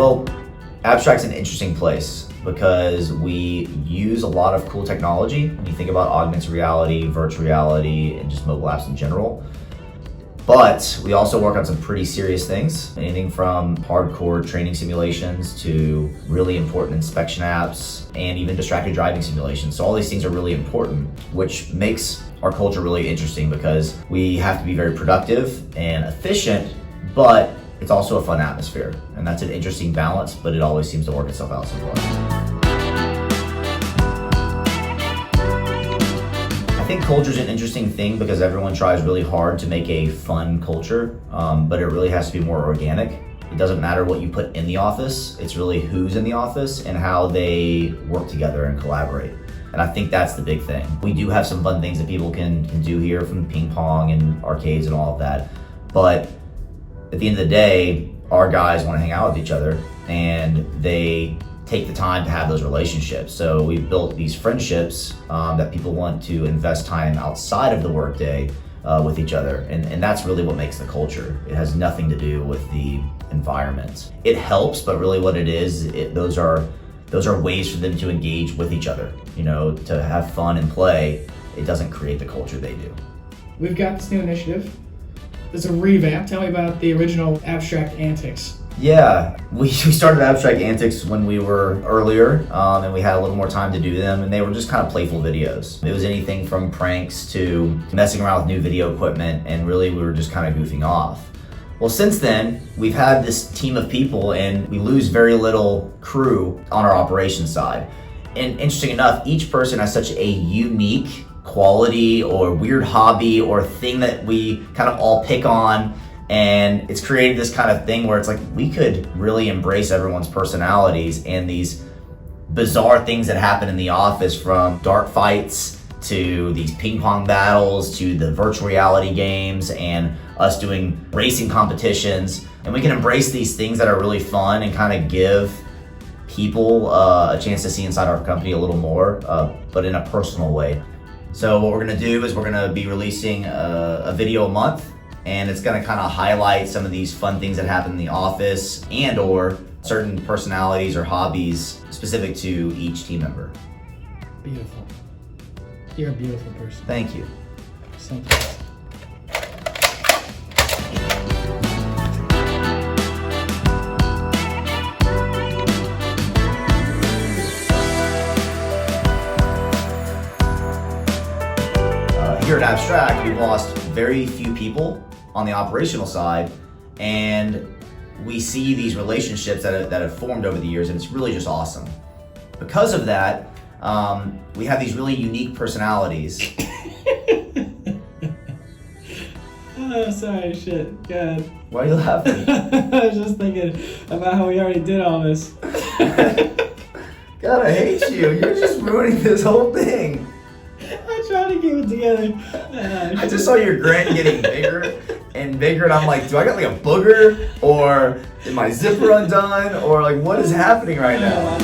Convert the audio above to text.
Well, Abstract's an interesting place because we use a lot of cool technology when you think about augmented reality, virtual reality, and just mobile apps in general. But we also work on some pretty serious things, anything from hardcore training simulations to really important inspection apps and even distracted driving simulations. So all these things are really important, which makes our culture really interesting because we have to be very productive and efficient, but it's also a fun atmosphere. And that's an interesting balance, but it always seems to work itself out somewhere. I think culture is an interesting thing because everyone tries really hard to make a fun culture, but it really has to be more organic. It doesn't matter what you put in the office, it's really who's in the office and how they work together and collaborate. And I think that's the big thing. We do have some fun things that people can do here, from ping pong and arcades and all of that, but at the end of the day, our guys want to hang out with each other and they take the time to have those relationships. So we've built these friendships that people want to invest time outside of the workday with each other. And that's really what makes the culture. It has nothing to do with the environment. It helps, but really what it is, those are ways for them to engage with each other, to have fun and play. It doesn't create the culture they do. We've got this new initiative. It's a revamp. Tell me about the original Abstract Antics. Yeah, we started Abstract Antics when we were earlier, and we had a little more time to do them, and they were just kind of playful videos. It was anything from pranks to messing around with new video equipment, and really we were just kind of goofing off. Well, since then, we've had this team of people, and we lose very little crew on our operations side. And interesting enough, each person has such a unique quality or weird hobby or thing that we kind of all pick on. And it's created this kind of thing where it's like we could really embrace everyone's personalities and these bizarre things that happen in the office, from dart fights to these ping pong battles to the virtual reality games and us doing racing competitions. And we can embrace these things that are really fun and kind of give people a chance to see inside our company a little more, but in a personal way. So what we're gonna do is we're gonna be releasing a video a month, and it's gonna kind of highlight some of these fun things that happen in the office and or certain personalities or hobbies specific to each team member. Beautiful. You're a beautiful person. Thank you. Sometimes. Here at Abstract, we've lost very few people on the operational side, and we see these relationships that have formed over the years, and it's really just awesome. Because of that, we have these really unique personalities. Oh, sorry, shit. God. Why are you laughing? I was just thinking about how we already did all this. God, I hate you. You're just ruining this whole thing. I tried to keep it together. I just saw your grin getting bigger and bigger, and I'm like, do I got like a booger, or did my zipper undone, or like what is happening right now?